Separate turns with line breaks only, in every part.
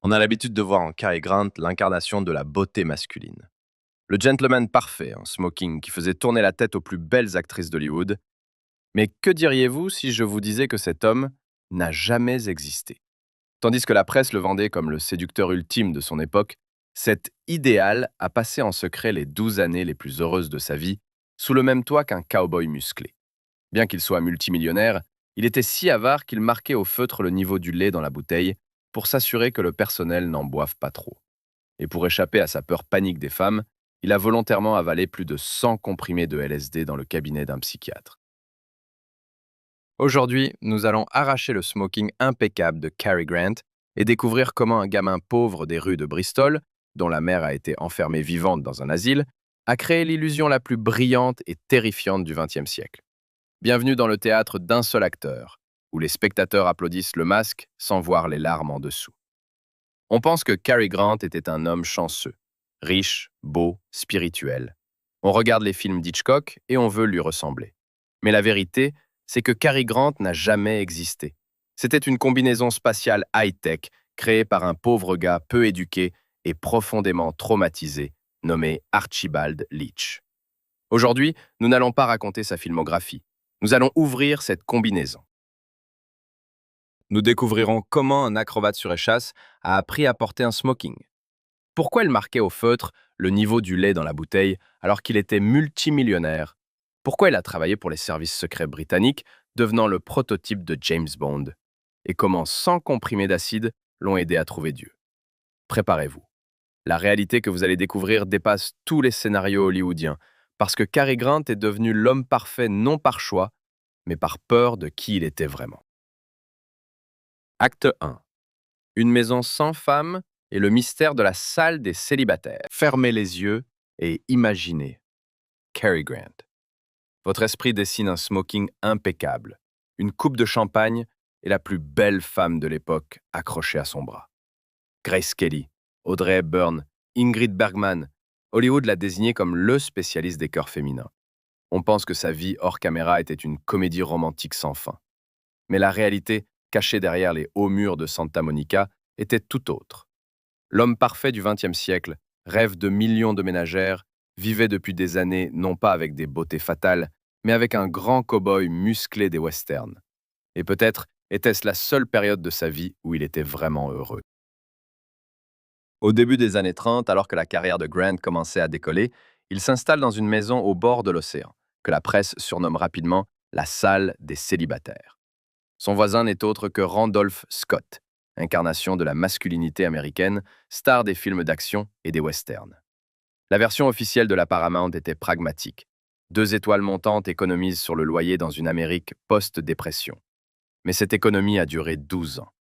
On a l'habitude de voir en Cary Grant l'incarnation de la beauté masculine. Le gentleman parfait en smoking qui faisait tourner la tête aux plus belles actrices d'Hollywood. Mais que diriez-vous si je vous disais que cet homme n'a jamais existé? Tandis que la presse le vendait comme le séducteur ultime de son époque, cet idéal a passé en secret les 12 années les plus heureuses de sa vie, sous le même toit qu'un cow-boy musclé. Bien qu'il soit multimillionnaire, il était si avare qu'il marquait au feutre le niveau du lait dans la bouteille pour s'assurer que le personnel n'en boive pas trop. Et pour échapper à sa peur panique des femmes, il a volontairement avalé plus de 100 comprimés de LSD dans le cabinet d'un psychiatre. Aujourd'hui, nous allons arracher le smoking impeccable de Cary Grant et découvrir comment un gamin pauvre des rues de Bristol, dont la mère a été enfermée vivante dans un asile, a créé l'illusion la plus brillante et terrifiante du XXe siècle. Bienvenue dans le théâtre d'un seul acteur, où les spectateurs applaudissent le masque sans voir les larmes en dessous. On pense que Cary Grant était un homme chanceux, riche, beau, spirituel. On regarde les films d'Hitchcock et on veut lui ressembler. Mais la vérité, c'est que Cary Grant n'a jamais existé. C'était une combinaison spatiale high-tech créée par un pauvre gars peu éduqué et profondément traumatisé, nommé Archibald Leach. Aujourd'hui, nous n'allons pas raconter sa filmographie. Nous allons ouvrir cette combinaison. Nous découvrirons comment un acrobate sur échasse a appris à porter un smoking. Pourquoi il marquait au feutre le niveau du lait dans la bouteille alors qu'il était multimillionnaire. Pourquoi il a travaillé pour les services secrets britanniques, devenant le prototype de James Bond. Et comment 100 comprimés d'acide l'ont aidé à trouver Dieu. Préparez-vous. La réalité que vous allez découvrir dépasse tous les scénarios hollywoodiens, parce que Cary Grant est devenu l'homme parfait non par choix, mais par peur de qui il était vraiment. Acte 1. Une maison sans femme et le mystère de la salle des célibataires. Fermez les yeux et imaginez. Cary Grant. Votre esprit dessine un smoking impeccable, une coupe de champagne et la plus belle femme de l'époque accrochée à son bras. Grace Kelly, Audrey Hepburn, Ingrid Bergman. Hollywood l'a désigné comme le spécialiste des cœurs féminins. On pense que sa vie hors caméra était une comédie romantique sans fin. Mais la réalité, cachée derrière les hauts murs de Santa Monica, était tout autre. L'homme parfait du XXe siècle, rêve de millions de ménagères, vivait depuis des années non pas avec des beautés fatales, mais avec un grand cow-boy musclé des westerns. Et peut-être était-ce la seule période de sa vie où il était vraiment heureux. Au début des années 30, alors que la carrière de Grant commençait à décoller, il s'installe dans une maison au bord de l'océan, que la presse surnomme rapidement la salle des célibataires. Son voisin n'est autre que Randolph Scott, incarnation de la masculinité américaine, star des films d'action et des westerns. La version officielle de la Paramount était pragmatique. 2 étoiles montantes économisent sur le loyer dans une Amérique post-dépression. Mais cette économie a duré 12 ans.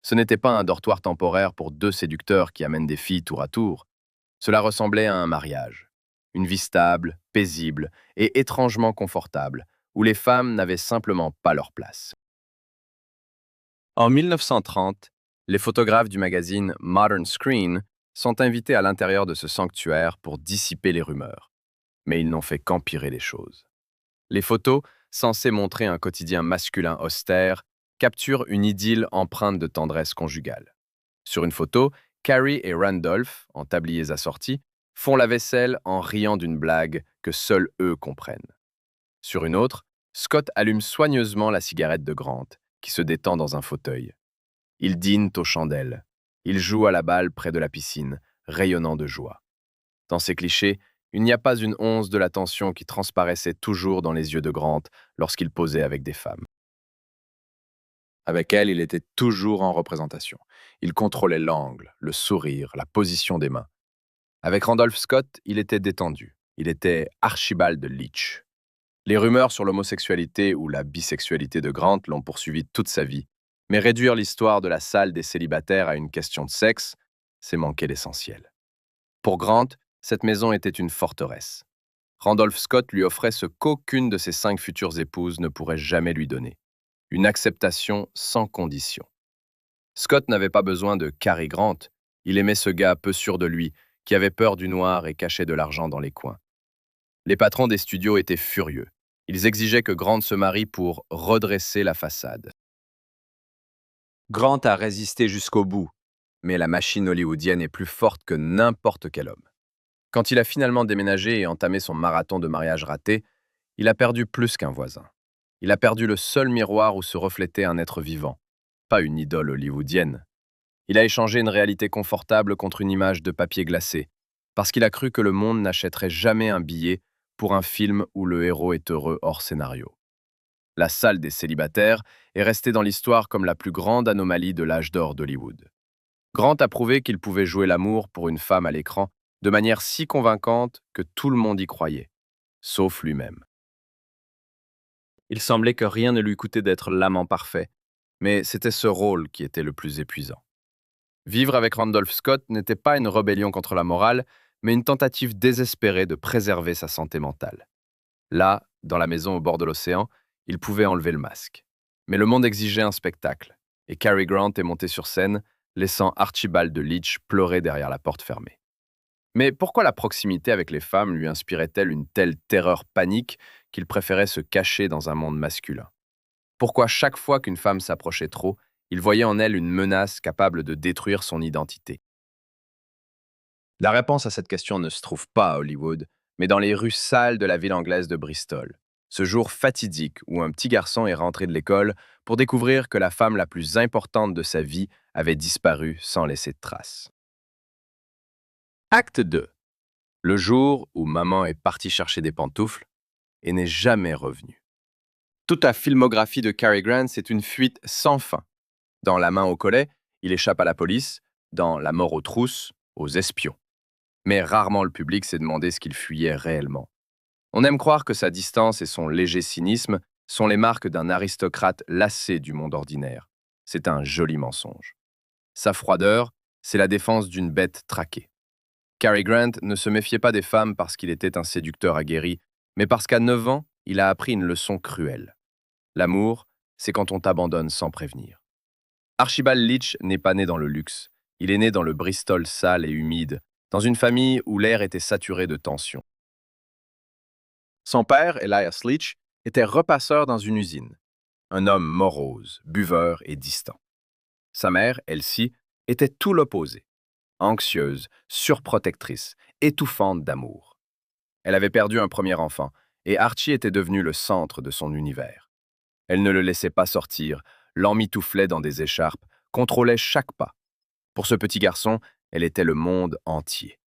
Ce n'était pas un dortoir temporaire pour 2 séducteurs qui amènent des filles tour à tour. Cela ressemblait à un mariage. Une vie stable, paisible et étrangement confortable, où les femmes n'avaient simplement pas leur place. En 1930, les photographes du magazine Modern Screen sont invités à l'intérieur de ce sanctuaire pour dissiper les rumeurs. Mais ils n'ont fait qu'empirer les choses. Les photos, censées montrer un quotidien masculin austère, capturent une idylle empreinte de tendresse conjugale. Sur une photo, Carrie et Randolph, en tabliers assortis, font la vaisselle en riant d'une blague que seuls eux comprennent. Sur une autre, Scott allume soigneusement la cigarette de Grant, qui se détend dans un fauteuil. Ils dînent aux chandelles. Ils jouent à la balle près de la piscine, rayonnant de joie. Dans ces clichés, il n'y a pas une once de la tension qui transparaissait toujours dans les yeux de Grant lorsqu'il posait avec des femmes. Avec elle, il était toujours en représentation. Il contrôlait l'angle, le sourire, la position des mains. Avec Randolph Scott, il était détendu. Il était Archibald Leach. Les rumeurs sur l'homosexualité ou la bisexualité de Grant l'ont poursuivi toute sa vie. Mais réduire l'histoire de la salle des célibataires à une question de sexe, c'est manquer l'essentiel. Pour Grant, cette maison était une forteresse. Randolph Scott lui offrait ce qu'aucune de ses 5 futures épouses ne pourrait jamais lui donner. Une acceptation sans condition. Scott n'avait pas besoin de Cary Grant. Il aimait ce gars peu sûr de lui, qui avait peur du noir et cachait de l'argent dans les coins. Les patrons des studios étaient furieux. Ils exigeaient que Grant se marie pour redresser la façade.
Grant a résisté jusqu'au bout.
Mais la machine hollywoodienne est plus forte que n'importe quel homme. Quand il a finalement déménagé et entamé son marathon de mariage raté, il a perdu plus qu'un voisin. Il a perdu le seul miroir où se reflétait un être vivant, pas une idole hollywoodienne. Il a échangé une réalité confortable contre une image de papier glacé, parce qu'il a cru que le monde n'achèterait jamais un billet pour un film où le héros est heureux hors scénario. La salle des célibataires est restée dans l'histoire comme la plus grande anomalie de l'âge d'or d'Hollywood. Grant a prouvé qu'il pouvait jouer l'amour pour une femme à l'écran de manière si convaincante que tout le monde y croyait, sauf lui-même. Il semblait que rien ne lui coûtait d'être l'amant parfait, mais c'était ce rôle qui était le plus épuisant. Vivre avec Randolph Scott n'était pas une rébellion contre la morale, mais une tentative désespérée de préserver sa santé mentale. Là, dans la maison au bord de l'océan, il pouvait enlever le masque. Mais le monde exigeait un spectacle, et Cary Grant est monté sur scène, laissant Archibald Leach pleurer derrière la porte fermée. Mais pourquoi la proximité avec les femmes lui inspirait-elle une telle terreur panique qu'il préférait se cacher dans un monde masculin? Pourquoi chaque fois qu'une femme s'approchait trop, il voyait en elle une menace capable de détruire son identité? La réponse à cette question ne se trouve pas à Hollywood, mais dans les rues sales de la ville anglaise de Bristol. Ce jour fatidique où un petit garçon est rentré de l'école pour découvrir que la femme la plus importante de sa vie avait disparu sans laisser de traces. Acte 2. Le jour où maman est partie chercher des pantoufles et n'est jamais revenue. Toute la filmographie de Cary Grant, c'est une fuite sans fin. Dans La main au collet, il échappe à la police, dans La mort aux trousses, aux espions. Mais rarement le public s'est demandé ce qu'il fuyait réellement. On aime croire que sa distance et son léger cynisme sont les marques d'un aristocrate lassé du monde ordinaire. C'est un joli mensonge. Sa froideur, c'est la défense d'une bête traquée. Cary Grant ne se méfiait pas des femmes parce qu'il était un séducteur aguerri, mais parce qu'à 9 ans, il a appris une leçon cruelle. L'amour, c'est quand on t'abandonne sans prévenir. Archibald Leach n'est pas né dans le luxe. Il est né dans le Bristol sale et humide, dans une famille où l'air était saturé de tension. Son père, Elias Leach, était repasseur dans une usine. Un homme morose, buveur et distant. Sa mère, Elsie, était tout l'opposé. Anxieuse, surprotectrice, étouffante d'amour. Elle avait perdu un premier enfant, et Archie était devenu le centre de son univers. Elle ne le laissait pas sortir, l'emmitouflait dans des écharpes, contrôlait chaque pas. Pour ce petit garçon, elle était le monde entier.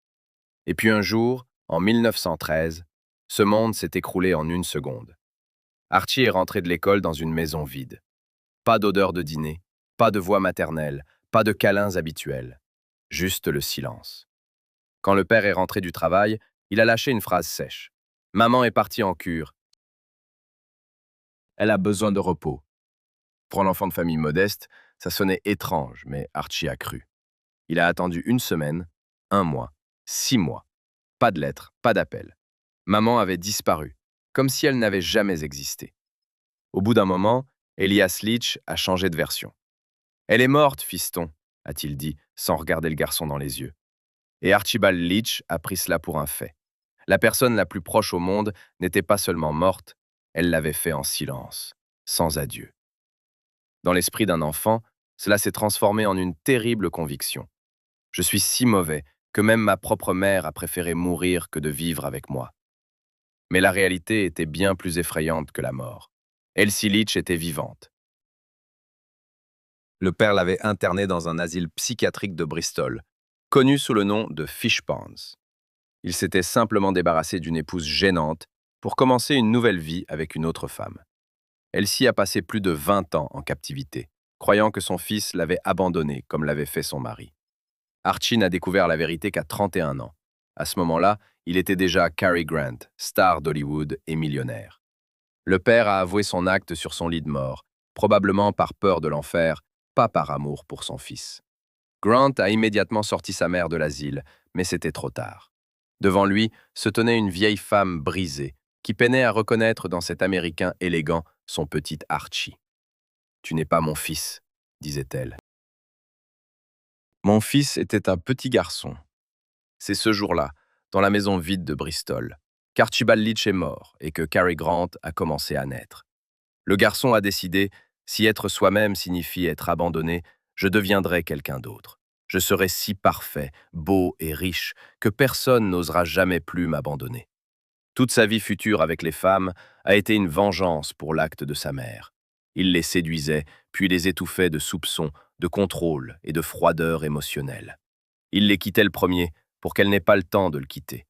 Et puis un jour, en 1913, ce monde s'est écroulé en une seconde. Archie est rentré de l'école dans une maison vide. Pas d'odeur de dîner, pas de voix maternelle, pas de câlins habituels. Juste le silence. Quand le père est rentré du travail, il a lâché une phrase sèche. Maman est partie en cure. Elle a besoin de repos. Pour l'enfant de famille modeste, ça sonnait étrange, mais Archie a cru. Il a attendu une semaine, 1 mois, 6 mois. Pas de lettres, pas d'appel. Maman avait disparu, comme si elle n'avait jamais existé. Au bout d'un moment, Elias Leach a changé de version. Elle est morte, fiston, a-t-il dit, sans regarder le garçon dans les yeux. Et Archibald Leach a pris cela pour un fait. La personne la plus proche au monde n'était pas seulement morte, elle l'avait fait en silence, sans adieu. Dans l'esprit d'un enfant, cela s'est transformé en une terrible conviction. Je suis si mauvais que même ma propre mère a préféré mourir que de vivre avec moi. Mais la réalité était bien plus effrayante que la mort. Elsie Leach était vivante. Le père l'avait internée dans un asile psychiatrique de Bristol, connu sous le nom de Fish Ponds. Il s'était simplement débarrassé d'une épouse gênante pour commencer une nouvelle vie avec une autre femme. Elsie a passé plus de 20 ans en captivité, croyant que son fils l'avait abandonnée comme l'avait fait son mari. Archie n'a découvert la vérité qu'à 31 ans. À ce moment-là, il était déjà Cary Grant, star d'Hollywood et millionnaire. Le père a avoué son acte sur son lit de mort, probablement par peur de l'enfer, pas par amour pour son fils. Grant a immédiatement sorti sa mère de l'asile, mais c'était trop tard. Devant lui se tenait une vieille femme brisée, qui peinait à reconnaître dans cet Américain élégant son petit Archie. « Tu n'es pas mon fils », disait-elle. Mon fils était un petit garçon. C'est ce jour-là, dans la maison vide de Bristol, qu'Archibald Leach est mort et que Cary Grant a commencé à naître. Le garçon a décidé, si être soi-même signifie être abandonné, je deviendrai quelqu'un d'autre. Je serai si parfait, beau et riche que personne n'osera jamais plus m'abandonner. Toute sa vie future avec les femmes a été une vengeance pour l'acte de sa mère. Il les séduisait, puis les étouffait de soupçons, de contrôle et de froideur émotionnelle. Il les quittait le premier pour qu'elle n'ait pas le temps de le quitter.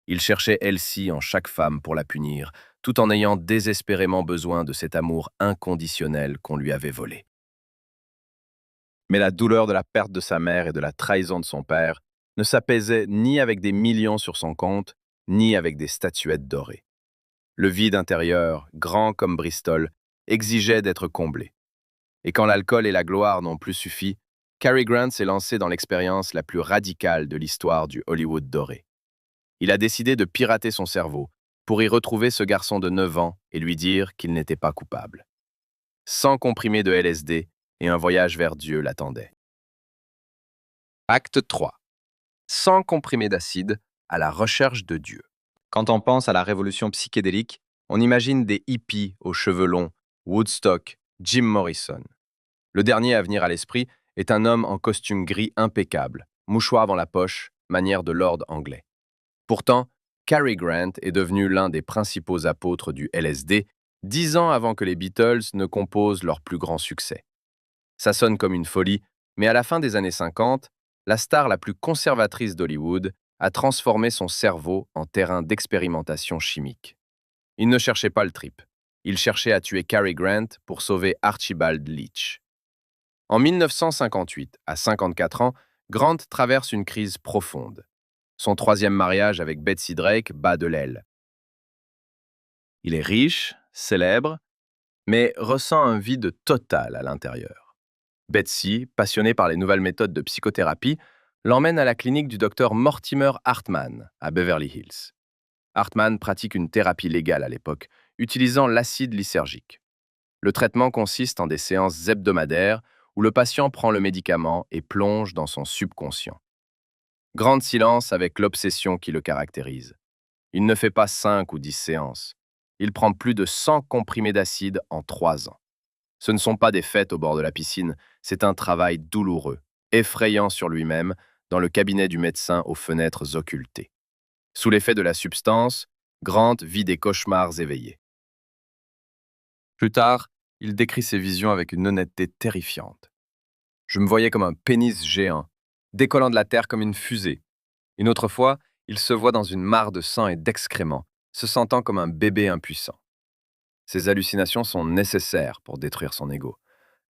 Il cherchait Elsie en chaque femme pour la punir, tout en ayant désespérément besoin de cet amour inconditionnel qu'on lui avait volé. Mais la douleur de la perte de sa mère et de la trahison de son père ne s'apaisait ni avec des millions sur son compte, ni avec des statuettes dorées. Le vide intérieur, grand comme Bristol, exigeait d'être comblé. Et quand l'alcool et la gloire n'ont plus suffi, Cary Grant s'est lancé dans l'expérience la plus radicale de l'histoire du Hollywood doré. Il a décidé de pirater son cerveau pour y retrouver ce garçon de 9 ans et lui dire qu'il n'était pas coupable. 100 comprimés de LSD et un voyage vers Dieu l'attendaient. Acte 3. 100 comprimés d'acide à la recherche de Dieu. Quand on pense à la révolution psychédélique, on imagine des hippies aux cheveux longs, Woodstock, Jim Morrison. Le dernier à venir à l'esprit est un homme en costume gris impeccable, mouchoir dans la poche, manière de lord anglais. Pourtant, Cary Grant est devenu l'un des principaux apôtres du LSD, 10 ans avant que les Beatles ne composent leur plus grand succès. Ça sonne comme une folie, mais à la fin des années 50, la star la plus conservatrice d'Hollywood a transformé son cerveau en terrain d'expérimentation chimique. Il ne cherchait pas le trip. Il cherchait à tuer Cary Grant pour sauver Archibald Leach. En 1958, à 54 ans, Grant traverse une crise profonde. Son troisième mariage avec Betsy Drake bat de l'aile. Il est riche, célèbre, mais ressent un vide total à l'intérieur. Betsy, passionnée par les nouvelles méthodes de psychothérapie, l'emmène à la clinique du docteur Mortimer Hartman, à Beverly Hills. Hartman pratique une thérapie légale à l'époque, utilisant l'acide lysergique. Le traitement consiste en des séances hebdomadaires où le patient prend le médicament et plonge dans son subconscient. Grande silence avec l'obsession qui le caractérise. Il ne fait pas 5 ou 10 séances. Il prend plus de 100 comprimés d'acide en 3 ans. Ce ne sont pas des fêtes au bord de la piscine, c'est un travail douloureux, effrayant sur lui-même, dans le cabinet du médecin aux fenêtres occultées. Sous l'effet de la substance, Grant vit des cauchemars éveillés. Plus tard, il décrit ses visions avec une honnêteté terrifiante. Je me voyais comme un pénis géant, décollant de la terre comme une fusée. Une autre fois, il se voit dans une mare de sang et d'excréments, se sentant comme un bébé impuissant. Ces hallucinations sont nécessaires pour détruire son ego.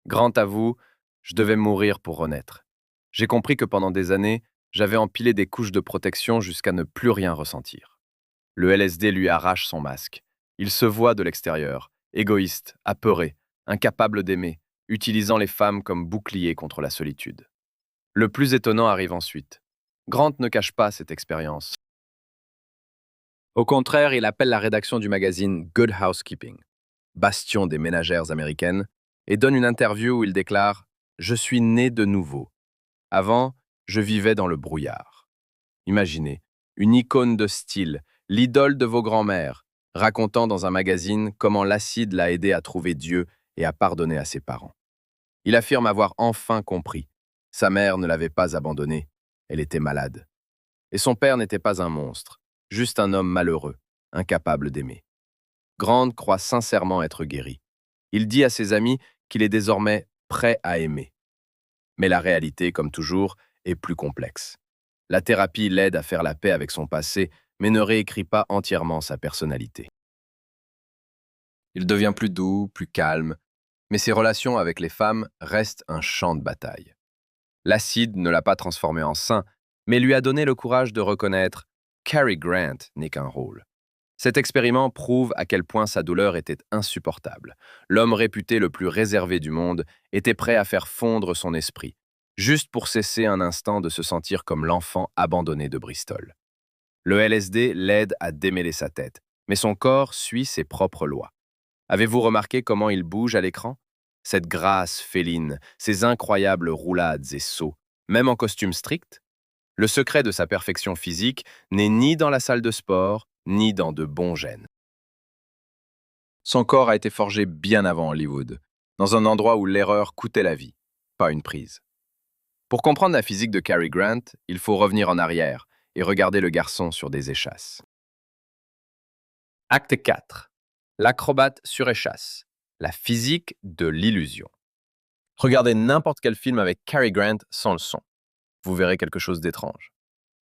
Grant avoue, je devais mourir pour renaître. J'ai compris que pendant des années, j'avais empilé des couches de protection jusqu'à ne plus rien ressentir. Le LSD lui arrache son masque. Il se voit de l'extérieur, égoïste, apeuré, incapable d'aimer, utilisant les femmes comme bouclier contre la solitude. Le plus étonnant arrive ensuite. Grant ne cache pas cette expérience. Au contraire, il appelle la rédaction du magazine Good Housekeeping, bastion des ménagères américaines, et donne une interview où il déclare « Je suis né de nouveau. Avant, je vivais dans le brouillard. » Imaginez, une icône de style, l'idole de vos grands-mères, racontant dans un magazine comment l'acide l'a aidé à trouver Dieu et à pardonner à ses parents. Il affirme avoir enfin compris. Sa mère ne l'avait pas abandonné, elle était malade. Et son père n'était pas un monstre, juste un homme malheureux, incapable d'aimer. Grant croit sincèrement être guéri. Il dit à ses amis qu'il est désormais prêt à aimer. Mais la réalité, comme toujours, est plus complexe. La thérapie l'aide à faire la paix avec son passé, mais ne réécrit pas entièrement sa personnalité. Il devient plus doux, plus calme, mais ses relations avec les femmes restent un champ de bataille. L'acide ne l'a pas transformé en saint, mais lui a donné le courage de reconnaître « Cary Grant n'est qu'un rôle ». Cet expériment prouve à quel point sa douleur était insupportable. L'homme réputé le plus réservé du monde était prêt à faire fondre son esprit, juste pour cesser un instant de se sentir comme l'enfant abandonné de Bristol. Le LSD l'aide à démêler sa tête, mais son corps suit ses propres lois. Avez-vous remarqué comment il bouge à l'écran? Cette grâce féline, ces incroyables roulades et sauts, même en costume strict? Le secret de sa perfection physique n'est ni dans la salle de sport, ni dans de bons gènes. Son corps a été forgé bien avant Hollywood, dans un endroit où l'erreur coûtait la vie, pas une prise. Pour comprendre la physique de Cary Grant, il faut revenir en arrière et regarder le garçon sur des échasses. Acte 4. L'acrobate sur échasse. La physique de l'illusion. Regardez n'importe quel film avec Cary Grant sans le son. Vous verrez quelque chose d'étrange.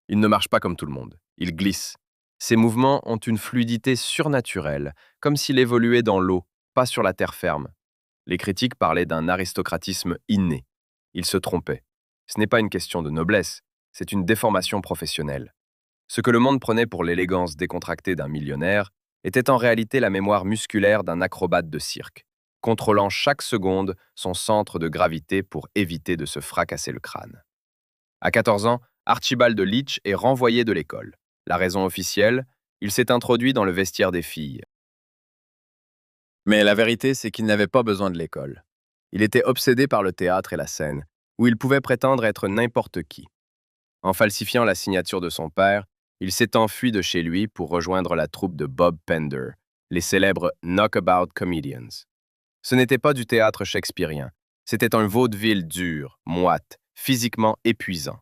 Il ne marche pas comme tout le monde. Il glisse. Ses mouvements ont une fluidité surnaturelle, comme s'il évoluait dans l'eau, pas sur la terre ferme. Les critiques parlaient d'un aristocratisme inné. Ils se trompaient. Ce n'est pas une question de noblesse, c'est une déformation professionnelle. Ce que le monde prenait pour l'élégance décontractée d'un millionnaire était en réalité la mémoire musculaire d'un acrobate de cirque, contrôlant chaque seconde son centre de gravité pour éviter de se fracasser le crâne. À 14 ans, Archibald Leach est renvoyé de l'école. La raison officielle, il s'est introduit dans le vestiaire des filles. Mais la vérité, c'est qu'il n'avait pas besoin de l'école. Il était obsédé par le théâtre et la scène, où il pouvait prétendre être n'importe qui. En falsifiant la signature de son père, il s'est enfui de chez lui pour rejoindre la troupe de Bob Pender, les célèbres Knockabout Comedians. Ce n'était pas du théâtre shakespearien, c'était un vaudeville dur, moite, physiquement épuisant.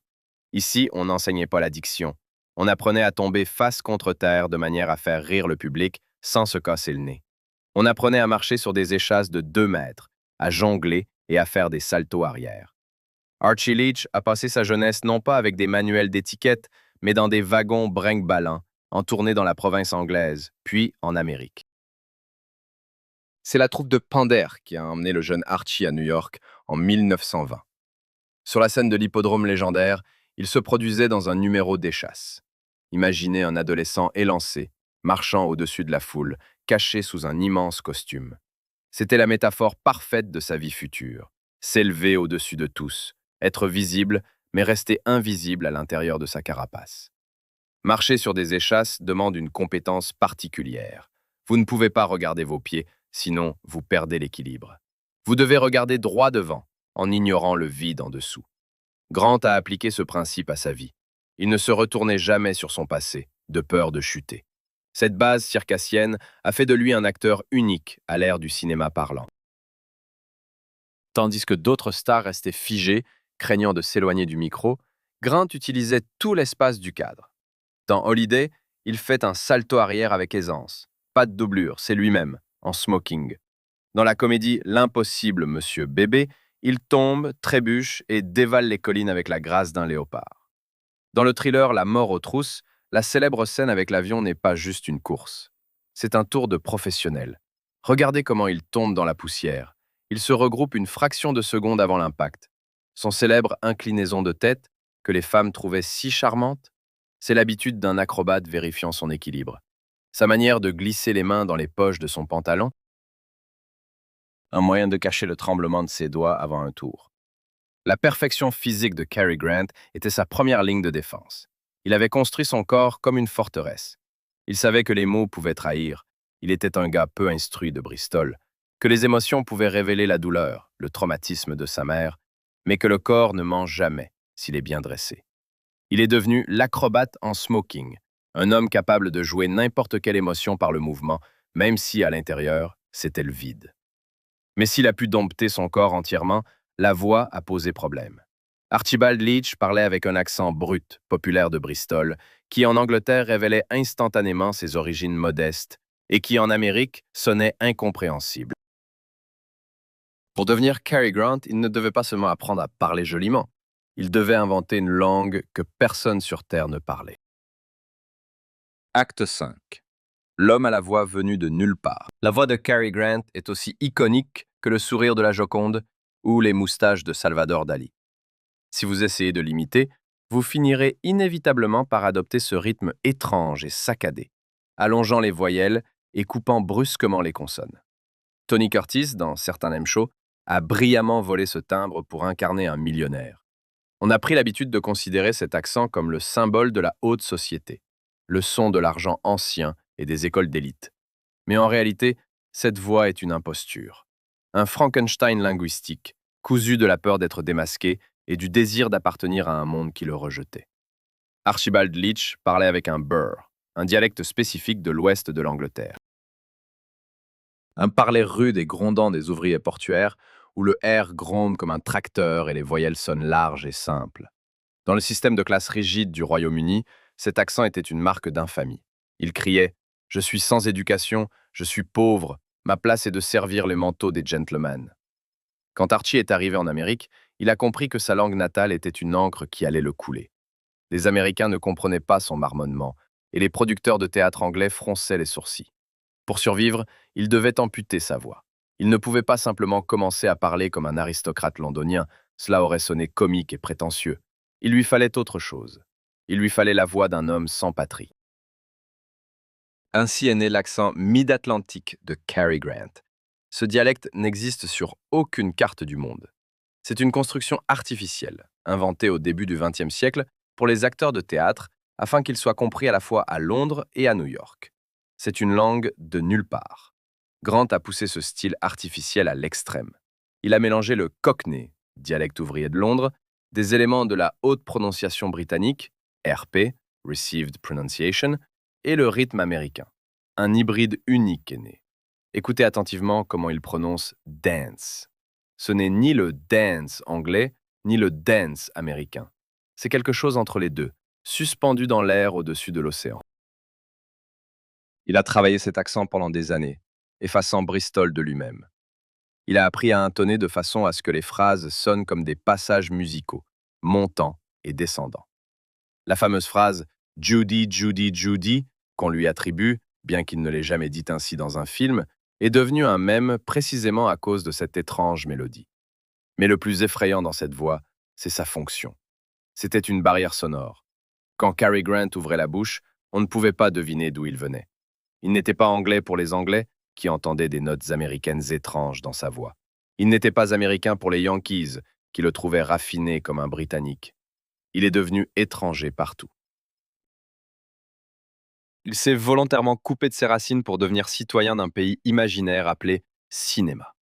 Ici, on n'enseignait pas la diction. On apprenait à tomber face contre terre de manière à faire rire le public sans se casser le nez. On apprenait à marcher sur des échasses de 2 mètres, à jongler et à faire des saltos arrière. Archie Leach a passé sa jeunesse non pas avec des manuels d'étiquette, mais dans des wagons brinque-ballants, en tournée dans la province anglaise, puis en Amérique. C'est la troupe de Pender qui a emmené le jeune Archie à New York en 1920. Sur la scène de l'hippodrome légendaire, il se produisait dans un numéro d'échasse. Imaginez un adolescent élancé, marchant au-dessus de la foule, caché sous un immense costume. C'était la métaphore parfaite de sa vie future. S'élever au-dessus de tous, être visible, mais rester invisible à l'intérieur de sa carapace. Marcher sur des échasses demande une compétence particulière. Vous ne pouvez pas regarder vos pieds, sinon vous perdez l'équilibre. Vous devez regarder droit devant, en ignorant le vide en dessous. Grant a appliqué ce principe à sa vie. Il ne se retournait jamais sur son passé, de peur de chuter. Cette base circassienne a fait de lui un acteur unique à l'ère du cinéma parlant. Tandis que d'autres stars restaient figées, craignant de s'éloigner du micro, Grant utilisait tout l'espace du cadre. Dans Holiday, il fait un salto arrière avec aisance. Pas de doublure, c'est lui-même, en smoking. Dans la comédie L'impossible Monsieur Bébé, il tombe, trébuche et dévale les collines avec la grâce d'un léopard. Dans le thriller La mort aux trousses, la célèbre scène avec l'avion n'est pas juste une course. C'est un tour de professionnel. Regardez comment il tombe dans la poussière. Il se regroupe une fraction de seconde avant l'impact. Son célèbre inclinaison de tête, que les femmes trouvaient si charmante, c'est l'habitude d'un acrobate vérifiant son équilibre. Sa manière de glisser les mains dans les poches de son pantalon, un moyen de cacher le tremblement de ses doigts avant un tour. La perfection physique de Cary Grant était sa première ligne de défense. Il avait construit son corps comme une forteresse. Il savait que les mots pouvaient trahir. Il était un gars peu instruit de Bristol, que les émotions pouvaient révéler la douleur, le traumatisme de sa mère, mais que le corps ne ment jamais s'il est bien dressé. Il est devenu l'acrobate en smoking, un homme capable de jouer n'importe quelle émotion par le mouvement, même si, à l'intérieur, c'était le vide. Mais s'il a pu dompter son corps entièrement, la voix a posé problème. Archibald Leach parlait avec un accent brut, populaire de Bristol, qui en Angleterre révélait instantanément ses origines modestes et qui en Amérique sonnait incompréhensible. Pour devenir Cary Grant, il ne devait pas seulement apprendre à parler joliment, il devait inventer une langue que personne sur Terre ne parlait. Acte 5. L'homme à la voix venue de nulle part. La voix de Cary Grant est aussi iconique que le sourire de la Joconde ou les moustaches de Salvador Dali. Si vous essayez de l'imiter, vous finirez inévitablement par adopter ce rythme étrange et saccadé, allongeant les voyelles et coupant brusquement les consonnes. Tony Curtis, dans Certains Name Show, a brillamment volé ce timbre pour incarner un millionnaire. On a pris l'habitude de considérer cet accent comme le symbole de la haute société, le son de l'argent ancien et des écoles d'élite. Mais en réalité, cette voix est une imposture, un Frankenstein linguistique, cousu de la peur d'être démasqué et du désir d'appartenir à un monde qui le rejetait. Archibald Leach parlait avec un burr, un dialecte spécifique de l'ouest de l'Angleterre. Un parler rude et grondant des ouvriers portuaires où le R gronde comme un tracteur et les voyelles sonnent larges et simples. Dans le système de classe rigide du Royaume-Uni, cet accent était une marque d'infamie. Il criait ⁇ Je suis sans éducation, je suis pauvre, ma place est de servir les manteaux des gentlemen ⁇ Quand Archie est arrivé en Amérique, il a compris que sa langue natale était une encre qui allait le couler. Les Américains ne comprenaient pas son marmonnement, et les producteurs de théâtre anglais fronçaient les sourcils. Pour survivre, il devait amputer sa voix. Il ne pouvait pas simplement commencer à parler comme un aristocrate londonien, cela aurait sonné comique et prétentieux. Il lui fallait autre chose. Il lui fallait la voix d'un homme sans patrie. Ainsi est né l'accent mid-atlantique de Cary Grant. Ce dialecte n'existe sur aucune carte du monde. C'est une construction artificielle, inventée au début du XXe siècle pour les acteurs de théâtre afin qu'ils soient compris à la fois à Londres et à New York. C'est une langue de nulle part. Grant a poussé ce style artificiel à l'extrême. Il a mélangé le cockney, dialecte ouvrier de Londres, des éléments de la haute prononciation britannique, RP, Received Pronunciation, et le rythme américain. Un hybride unique est né. Écoutez attentivement comment il prononce dance. Ce n'est ni le dance anglais, ni le dance américain. C'est quelque chose entre les deux, suspendu dans l'air au-dessus de l'océan. Il a travaillé cet accent pendant des années, effaçant Bristol de lui-même. Il a appris à intoner de façon à ce que les phrases sonnent comme des passages musicaux, montants et descendants. La fameuse phrase Judy, Judy, Judy, qu'on lui attribue, bien qu'il ne l'ait jamais dite ainsi dans un film, est devenue un mème précisément à cause de cette étrange mélodie. Mais le plus effrayant dans cette voix, c'est sa fonction. C'était une barrière sonore. Quand Cary Grant ouvrait la bouche, on ne pouvait pas deviner d'où il venait. Il n'était pas anglais pour les Anglais, qui entendaient des notes américaines étranges dans sa voix. Il n'était pas américain pour les Yankees, qui le trouvaient raffiné comme un Britannique. Il est devenu étranger partout. Il s'est volontairement coupé de ses racines pour devenir citoyen d'un pays imaginaire appelé cinéma.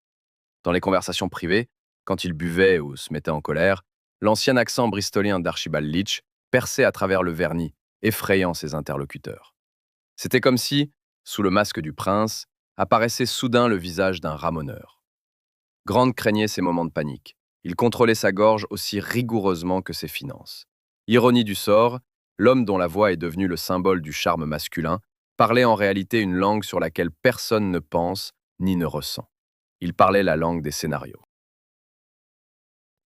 Dans les conversations privées, quand il buvait ou se mettait en colère, l'ancien accent bristolien d'Archibald Leach perçait à travers le vernis, effrayant ses interlocuteurs. C'était comme si, sous le masque du prince, apparaissait soudain le visage d'un ramoneur. Grant craignait ces moments de panique. Il contrôlait sa gorge aussi rigoureusement que ses finances. Ironie du sort, l'homme dont la voix est devenue le symbole du charme masculin parlait en réalité une langue sur laquelle personne ne pense ni ne ressent. Il parlait la langue des scénarios.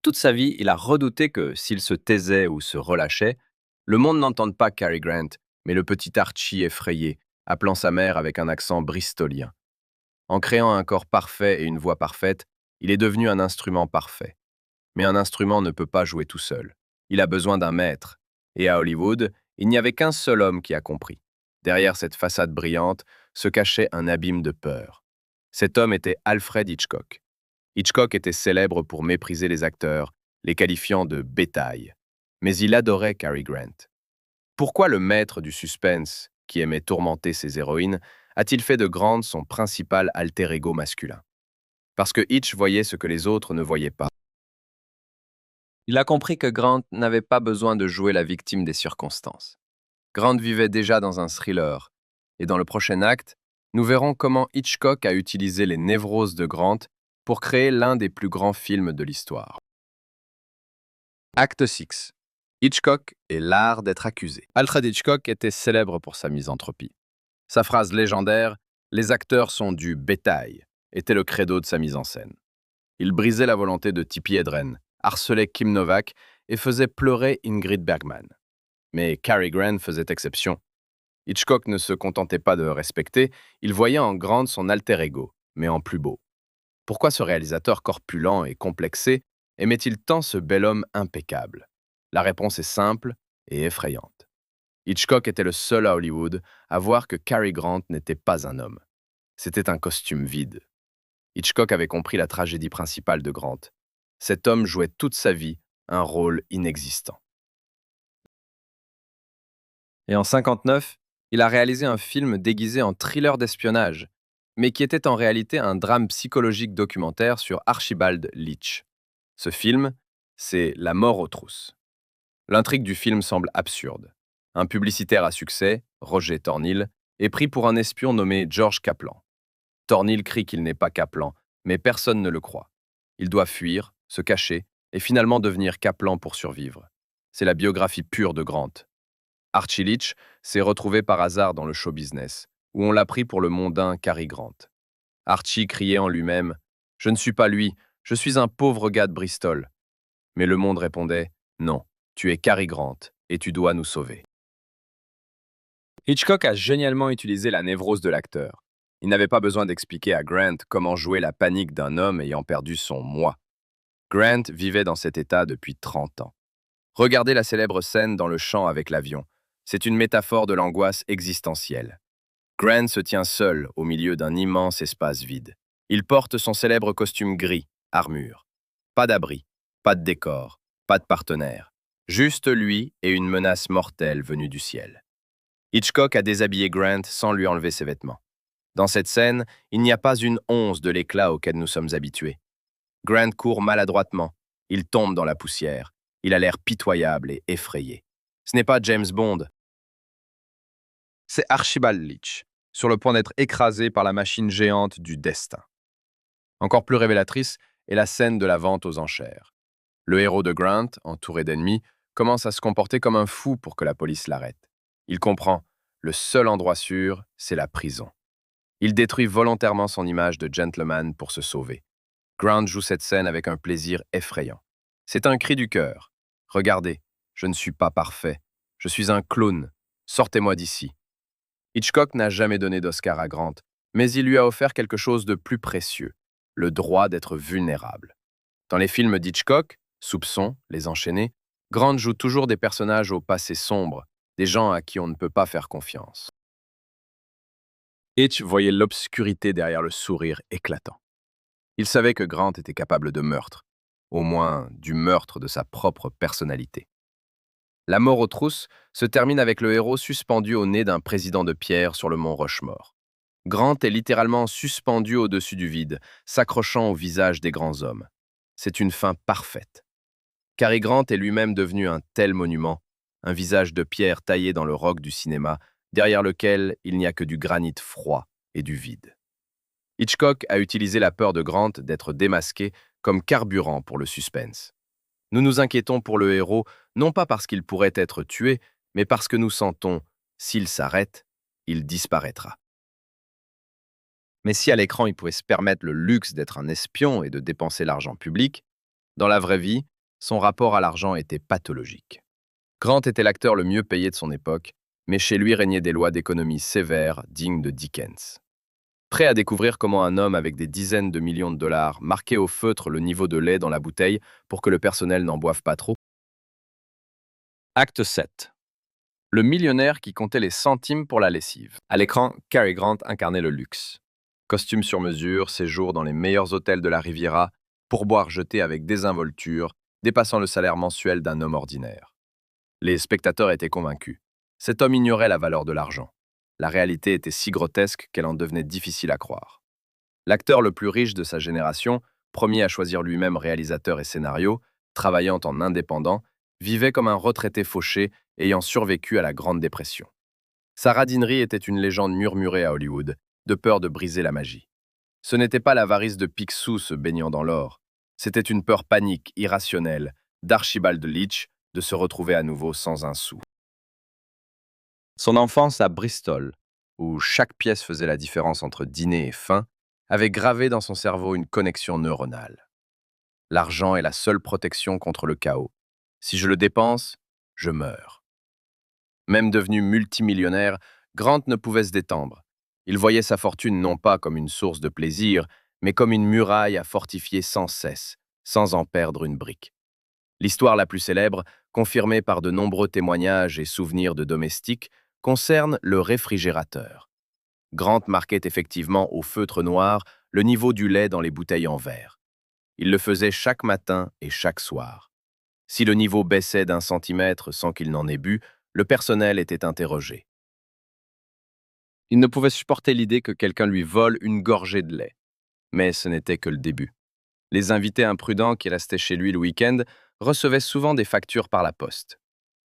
Toute sa vie, il a redouté que, s'il se taisait ou se relâchait, le monde n'entende pas Cary Grant, mais le petit Archie effrayé, appelant sa mère avec un accent bristolien. En créant un corps parfait et une voix parfaite, il est devenu un instrument parfait. Mais un instrument ne peut pas jouer tout seul. Il a besoin d'un maître. Et à Hollywood, il n'y avait qu'un seul homme qui a compris. Derrière cette façade brillante se cachait un abîme de peur. Cet homme était Alfred Hitchcock. Hitchcock était célèbre pour mépriser les acteurs, les qualifiant de bétail. Mais il adorait Cary Grant. Pourquoi le maître du suspense, qui aimait tourmenter ses héroïnes, a-t-il fait de Grant son principal alter ego masculin? Parce que Hitch voyait ce que les autres ne voyaient pas. Il a compris que Grant n'avait pas besoin de jouer la victime des circonstances. Grant vivait déjà dans un thriller, et dans le prochain acte, nous verrons comment Hitchcock a utilisé les névroses de Grant pour créer l'un des plus grands films de l'histoire. Acte 6. Hitchcock et l'art d'être accusé. Alfred Hitchcock était célèbre pour sa misanthropie. Sa phrase légendaire « Les acteurs sont du bétail » était le credo de sa mise en scène. Il brisait la volonté de Tippi Hedren, harcelait Kim Novak et faisait pleurer Ingrid Bergman. Mais Cary Grant faisait exception. Hitchcock ne se contentait pas de respecter, il voyait en Grant son alter ego, mais en plus beau. Pourquoi ce réalisateur corpulent et complexé aimait-il tant ce bel homme impeccable? La réponse est simple et effrayante. Hitchcock était le seul à Hollywood à voir que Cary Grant n'était pas un homme. C'était un costume vide. Hitchcock avait compris la tragédie principale de Grant. Cet homme jouait toute sa vie un rôle inexistant. Et en 1959, il a réalisé un film déguisé en thriller d'espionnage, mais qui était en réalité un drame psychologique documentaire sur Archibald Leach. Ce film, c'est La mort aux trousses. L'intrigue du film semble absurde. Un publicitaire à succès, Roger Thornhill, est pris pour un espion nommé George Kaplan. Thornhill crie qu'il n'est pas Kaplan, mais personne ne le croit. Il doit fuir, se cacher et finalement devenir Kaplan pour survivre. C'est la biographie pure de Grant. Archie Leach s'est retrouvé par hasard dans le show business, où on l'a pris pour le mondain Cary Grant. Archie criait en lui-même « Je ne suis pas lui, je suis un pauvre gars de Bristol ». Mais le monde répondait « Non, tu es Cary Grant et tu dois nous sauver ». Hitchcock a génialement utilisé la névrose de l'acteur. Il n'avait pas besoin d'expliquer à Grant comment jouer la panique d'un homme ayant perdu son moi. Grant vivait dans cet état depuis 30 ans. Regardez la célèbre scène dans le champ avec l'avion. C'est une métaphore de l'angoisse existentielle. Grant se tient seul au milieu d'un immense espace vide. Il porte son célèbre costume gris, armure. Pas d'abri, pas de décor, pas de partenaire. Juste lui et une menace mortelle venue du ciel. Hitchcock a déshabillé Grant sans lui enlever ses vêtements. Dans cette scène, il n'y a pas une once de l'éclat auquel nous sommes habitués. Grant court maladroitement. Il tombe dans la poussière. Il a l'air pitoyable et effrayé. Ce n'est pas James Bond. C'est Archibald Leach, sur le point d'être écrasé par la machine géante du destin. Encore plus révélatrice est la scène de la vente aux enchères. Le héros de Grant, entouré d'ennemis, commence à se comporter comme un fou pour que la police l'arrête. Il comprend, le seul endroit sûr, c'est la prison. Il détruit volontairement son image de gentleman pour se sauver. Grant joue cette scène avec un plaisir effrayant. C'est un cri du cœur. Regardez, je ne suis pas parfait. Je suis un clown. Sortez-moi d'ici. Hitchcock n'a jamais donné d'Oscar à Grant, mais il lui a offert quelque chose de plus précieux, le droit d'être vulnérable. Dans les films d'Hitchcock, Soupçon, Les Enchaînés, Grant joue toujours des personnages au passé sombre, des gens à qui on ne peut pas faire confiance. Hitch voyait l'obscurité derrière le sourire éclatant. Il savait que Grant était capable de meurtre, au moins du meurtre de sa propre personnalité. La mort aux trousses se termine avec le héros suspendu au nez d'un président de pierre sur le mont Rushmore. Grant est littéralement suspendu au-dessus du vide, s'accrochant au visage des grands hommes. C'est une fin parfaite. Cary Grant est lui-même devenu un tel monument, un visage de pierre taillé dans le roc du cinéma, derrière lequel il n'y a que du granit froid et du vide. Hitchcock a utilisé la peur de Grant d'être démasqué comme carburant pour le suspense. Nous nous inquiétons pour le héros, non pas parce qu'il pourrait être tué, mais parce que nous sentons, s'il s'arrête, il disparaîtra. Mais si à l'écran il pouvait se permettre le luxe d'être un espion et de dépenser l'argent public, dans la vraie vie, son rapport à l'argent était pathologique. Grant était l'acteur le mieux payé de son époque, mais chez lui régnaient des lois d'économie sévères, dignes de Dickens. Prêt à découvrir comment un homme avec des dizaines de millions de dollars marquait au feutre le niveau de lait dans la bouteille pour que le personnel n'en boive pas trop. Acte 7. Le millionnaire qui comptait les centimes pour la lessive. À l'écran, Cary Grant incarnait le luxe. Costume sur mesure, séjour dans les meilleurs hôtels de la Riviera, pourboire jeté avec désinvolture, dépassant le salaire mensuel d'un homme ordinaire. Les spectateurs étaient convaincus. Cet homme ignorait la valeur de l'argent. La réalité était si grotesque qu'elle en devenait difficile à croire. L'acteur le plus riche de sa génération, premier à choisir lui-même réalisateur et scénario, travaillant en indépendant, vivait comme un retraité fauché ayant survécu à la Grande Dépression. Sa radinerie était une légende murmurée à Hollywood, de peur de briser la magie. Ce n'était pas l'avarice de Picsou se baignant dans l'or, c'était une peur panique, irrationnelle, d'Archibald Leach de se retrouver à nouveau sans un sou. Son enfance à Bristol, où chaque pièce faisait la différence entre dîner et faim, avait gravé dans son cerveau une connexion neuronale. L'argent est la seule protection contre le chaos. Si je le dépense, je meurs. Même devenu multimillionnaire, Grant ne pouvait se détendre. Il voyait sa fortune non pas comme une source de plaisir, mais comme une muraille à fortifier sans cesse, sans en perdre une brique. L'histoire la plus célèbre, confirmée par de nombreux témoignages et souvenirs de domestiques, concerne le réfrigérateur. Grant marquait effectivement au feutre noir le niveau du lait dans les bouteilles en verre. Il le faisait chaque matin et chaque soir. Si le niveau baissait d'1 centimètre sans qu'il n'en ait bu, le personnel était interrogé. Il ne pouvait supporter l'idée que quelqu'un lui vole une gorgée de lait. Mais ce n'était que le début. Les invités imprudents qui restaient chez lui le week-end recevaient souvent des factures par la poste.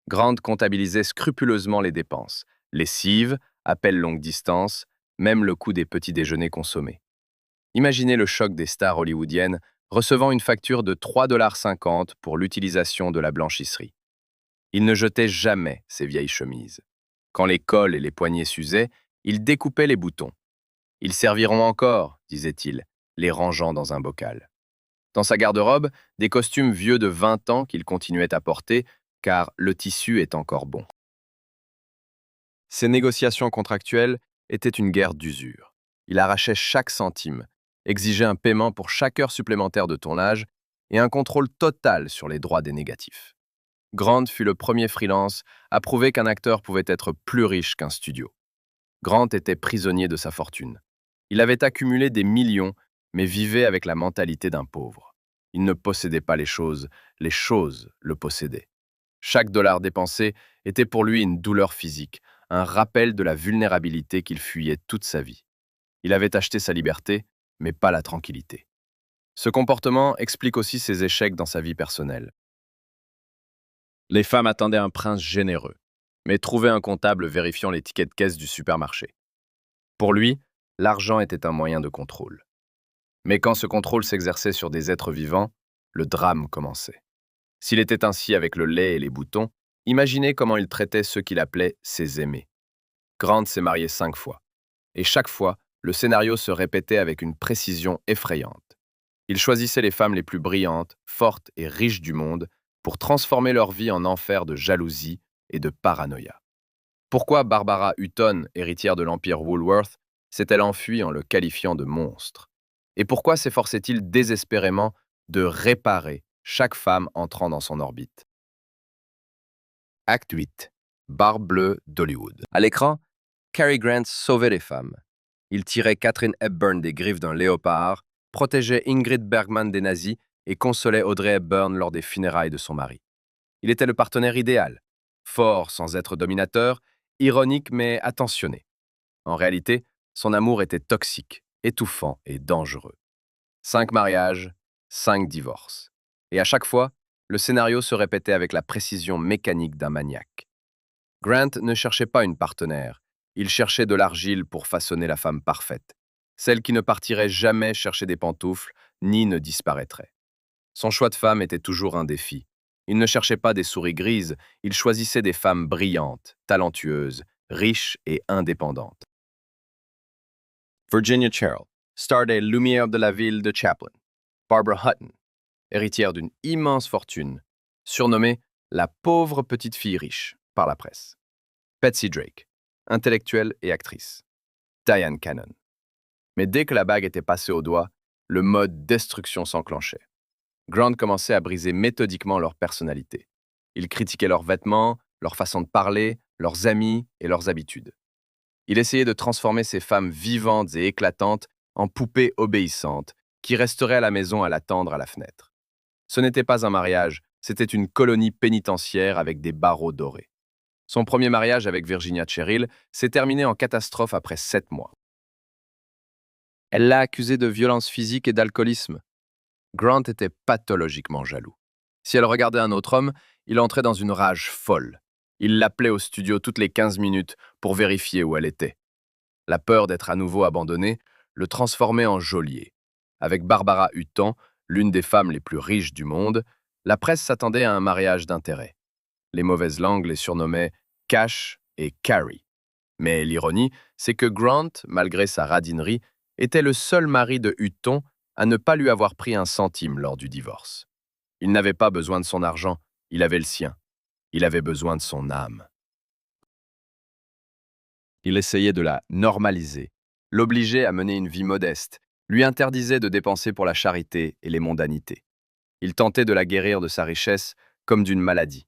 Grant comptabilisait scrupuleusement les dépenses, lessive, appels longue distance, même le coût des petits déjeuners consommés. Imaginez le choc des stars hollywoodiennes recevant une facture de 3,50 $ pour l'utilisation de la blanchisserie. Il ne jetait jamais ses vieilles chemises. Quand les cols et les poignets s'usaient, il découpait les boutons. « Ils serviront encore », disait-il, les rangeant dans un bocal. Dans sa garde-robe, des costumes vieux de 20 ans qu'il continuait à porter, car le tissu est encore bon. Ses négociations contractuelles étaient une guerre d'usure. Il arrachait chaque centime, exigeait un paiement pour chaque heure supplémentaire de tournage et un contrôle total sur les droits des négatifs. Grant fut le premier freelance à prouver qu'un acteur pouvait être plus riche qu'un studio. Grant était prisonnier de sa fortune. Il avait accumulé des millions, mais vivait avec la mentalité d'un pauvre. Il ne possédait pas les choses le possédaient. Chaque dollar dépensé était pour lui une douleur physique, un rappel de la vulnérabilité qu'il fuyait toute sa vie. Il avait acheté sa liberté, mais pas la tranquillité. Ce comportement explique aussi ses échecs dans sa vie personnelle. Les femmes attendaient un prince généreux, mais trouvaient un comptable vérifiant les tickets de caisse du supermarché. Pour lui, l'argent était un moyen de contrôle. Mais quand ce contrôle s'exerçait sur des êtres vivants, le drame commençait. S'il était ainsi avec le lait et les boutons, imaginez comment il traitait ceux qu'il appelait ses aimés. Grant s'est marié 5 fois, et chaque fois, le scénario se répétait avec une précision effrayante. Il choisissait les femmes les plus brillantes, fortes et riches du monde pour transformer leur vie en enfer de jalousie et de paranoïa. Pourquoi Barbara Hutton, héritière de l'empire Woolworth, s'est-elle enfuie en le qualifiant de monstre? Et pourquoi s'efforçait-il désespérément de réparer chaque femme entrant dans son orbite? Acte 8. Barbe bleue d'Hollywood. À l'écran, Cary Grant sauvait les femmes. Il tirait Katharine Hepburn des griffes d'un léopard, protégeait Ingrid Bergman des nazis et consolait Audrey Hepburn lors des funérailles de son mari. Il était le partenaire idéal, fort sans être dominateur, ironique mais attentionné. En réalité, son amour était toxique, étouffant et dangereux. 5 mariages, 5 divorces. Et à chaque fois, le scénario se répétait avec la précision mécanique d'un maniaque. Grant ne cherchait pas une partenaire, il cherchait de l'argile pour façonner la femme parfaite, celle qui ne partirait jamais chercher des pantoufles, ni ne disparaîtrait. Son choix de femme était toujours un défi. Il ne cherchait pas des souris grises, il choisissait des femmes brillantes, talentueuses, riches et indépendantes. Virginia Cheryl, star des Lumières de la ville de Chaplin. Barbara Hutton, héritière d'une immense fortune, surnommée la pauvre petite fille riche par la presse. Patsy Drake, intellectuelle et actrice. Diane Cannon. Mais dès que la bague était passée au doigt, le mode destruction s'enclenchait. Grant commençait à briser méthodiquement leur personnalité. Il critiquait leurs vêtements, leur façon de parler, leurs amis et leurs habitudes. Il essayait de transformer ces femmes vivantes et éclatantes en poupées obéissantes qui resteraient à la maison à l'attendre à la fenêtre. Ce n'était pas un mariage, c'était une colonie pénitentiaire avec des barreaux dorés. Son premier mariage avec Virginia Cheryl s'est terminé en catastrophe après 7 mois. Elle l'a accusé de violence physique et d'alcoolisme. Grant était pathologiquement jaloux. Si elle regardait un autre homme, il entrait dans une rage folle. Il l'appelait au studio toutes les 15 minutes pour vérifier où elle était. La peur d'être à nouveau abandonnée le transformait en geôlier. Avec Barbara Hutton, l'une des femmes les plus riches du monde, la presse s'attendait à un mariage d'intérêt. Les mauvaises langues les surnommaient Cash et Carrie. Mais l'ironie, c'est que Grant, malgré sa radinerie, était le seul mari de Hutton à ne pas lui avoir pris un centime lors du divorce. Il n'avait pas besoin de son argent, il avait le sien. Il avait besoin de son âme. Il essayait de la normaliser, l'obligeait à mener une vie modeste, lui interdisait de dépenser pour la charité et les mondanités. Il tentait de la guérir de sa richesse comme d'une maladie,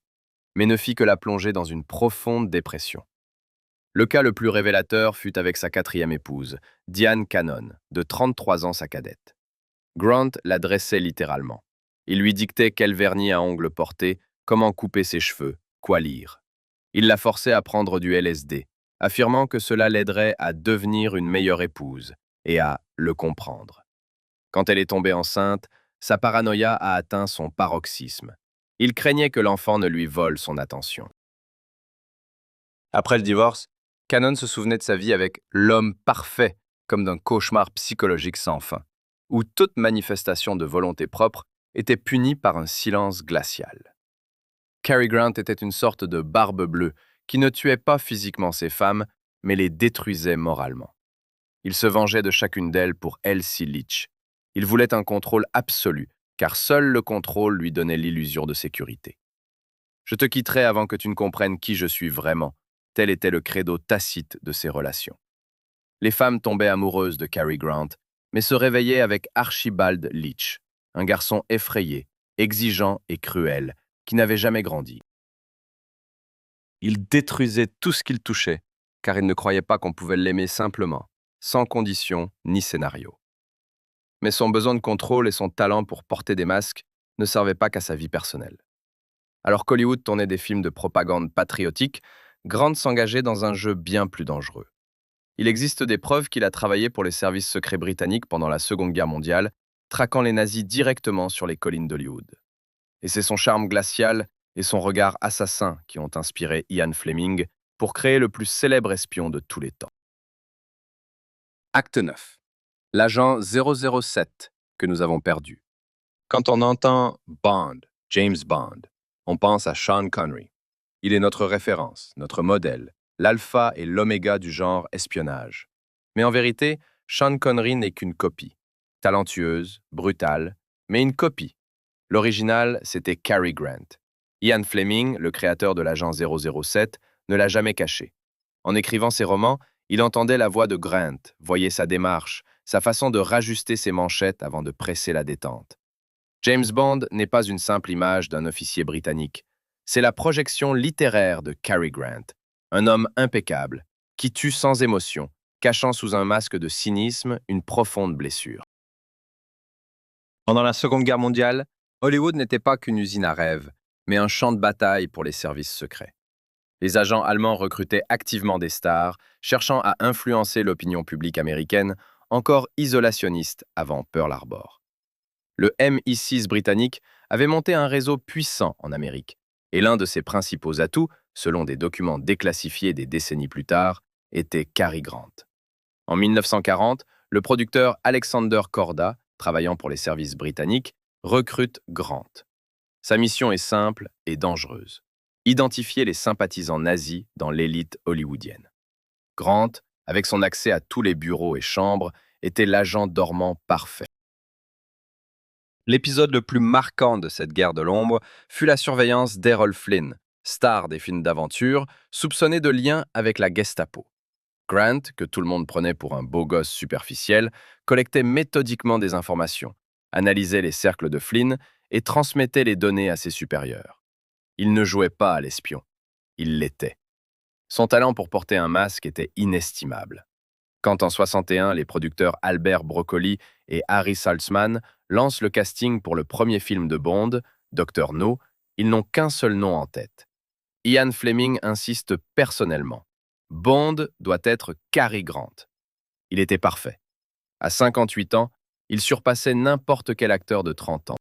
mais ne fit que la plonger dans une profonde dépression. Le cas le plus révélateur fut avec sa 4e épouse, Diane Cannon, de 33 ans sa cadette. Grant la dressait littéralement. Il lui dictait quel vernis à ongles porter, comment couper ses cheveux, quoi lire. Il la forçait à prendre du LSD, affirmant que cela l'aiderait à devenir une meilleure épouse et à le comprendre. Quand elle est tombée enceinte, sa paranoïa a atteint son paroxysme. Il craignait que l'enfant ne lui vole son attention. Après le divorce, Cannon se souvenait de sa vie avec l'homme parfait, comme d'un cauchemar psychologique sans fin. où toute manifestation de volonté propre était punie par un silence glacial. Cary Grant était une sorte de barbe bleue qui ne tuait pas physiquement ses femmes, mais les détruisait moralement. Il se vengeait de chacune d'elles pour Elsie Leach. Il voulait un contrôle absolu, car seul le contrôle lui donnait l'illusion de sécurité. Je te quitterai avant que tu ne comprennes qui je suis vraiment. Tel était le credo tacite de ces relations. Les femmes tombaient amoureuses de Cary Grant, mais se réveillaient avec Archibald Leach, un garçon effrayé, exigeant et cruel, qui n'avait jamais grandi. Il détruisait tout ce qu'il touchait, car il ne croyait pas qu'on pouvait l'aimer simplement, sans condition ni scénario. Mais son besoin de contrôle et son talent pour porter des masques ne servaient pas qu'à sa vie personnelle. Alors qu'Hollywood tournait des films de propagande patriotique, Grant s'engageait dans un jeu bien plus dangereux. Il existe des preuves qu'il a travaillé pour les services secrets britanniques pendant la Seconde Guerre mondiale, traquant les nazis directement sur les collines d'Hollywood. Et c'est son charme glacial et son regard assassin qui ont inspiré Ian Fleming pour créer le plus célèbre espion de tous les temps. Acte 9. L'agent 007 que nous avons perdu. Quand on entend Bond, James Bond, on pense à Sean Connery. Il est notre référence, notre modèle, l'alpha et l'oméga du genre espionnage. Mais en vérité, Sean Connery n'est qu'une copie. Talentueuse, brutale, mais une copie. L'original, c'était Cary Grant. Ian Fleming, le créateur de l'agent 007, ne l'a jamais caché. En écrivant ses romans, il entendait la voix de Grant, voyait sa démarche, sa façon de rajuster ses manchettes avant de presser la détente. James Bond n'est pas une simple image d'un officier britannique. C'est la projection littéraire de Cary Grant, un homme impeccable, qui tue sans émotion, cachant sous un masque de cynisme une profonde blessure. Pendant la Seconde Guerre mondiale, Hollywood n'était pas qu'une usine à rêves, mais un champ de bataille pour les services secrets. Les agents allemands recrutaient activement des stars, cherchant à influencer l'opinion publique américaine, encore isolationniste avant Pearl Harbor. Le MI6 britannique avait monté un réseau puissant en Amérique, et l'un de ses principaux atouts, selon des documents déclassifiés des décennies plus tard, était Cary Grant. En 1940, le producteur Alexander Korda, travaillant pour les services britanniques, recrute Grant. Sa mission est simple et dangereuse. Identifier les sympathisants nazis dans l'élite hollywoodienne. Grant, avec son accès à tous les bureaux et chambres, était l'agent dormant parfait. L'épisode le plus marquant de cette guerre de l'ombre fut la surveillance d'Errol Flynn, star des films d'aventure, soupçonné de lien avec la Gestapo. Grant, que tout le monde prenait pour un beau gosse superficiel, collectait méthodiquement des informations, analysait les cercles de Flynn et transmettait les données à ses supérieurs. Il ne jouait pas à l'espion, il l'était. Son talent pour porter un masque était inestimable. Quand en 61, les producteurs Albert Broccoli et Harry Saltzman lancent le casting pour le premier film de Bond, Dr. No, ils n'ont qu'un seul nom en tête. Ian Fleming insiste personnellement. Bond doit être Cary Grant. Il était parfait. À 58 ans, il surpassait n'importe quel acteur de 30 ans.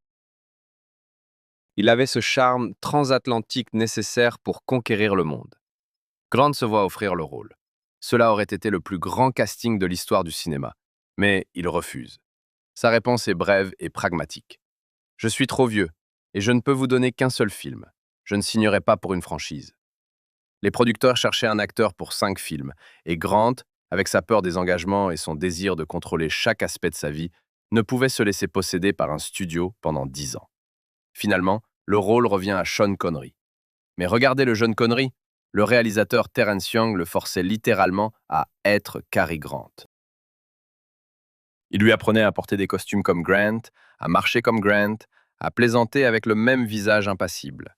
Il avait ce charme transatlantique nécessaire pour conquérir le monde. Grant se voit offrir le rôle. Cela aurait été le plus grand casting de l'histoire du cinéma. Mais il refuse. Sa réponse est brève et pragmatique. Je suis trop vieux, et je ne peux vous donner qu'un seul film. Je ne signerai pas pour une franchise. Les producteurs cherchaient un acteur pour 5 films, et Grant, avec sa peur des engagements et son désir de contrôler chaque aspect de sa vie, ne pouvait se laisser posséder par un studio pendant 10 ans. Finalement, le rôle revient à Sean Connery. Mais regardez le jeune Connery, le réalisateur Terence Young le forçait littéralement à être Cary Grant. Il lui apprenait à porter des costumes comme Grant, à marcher comme Grant, à plaisanter avec le même visage impassible.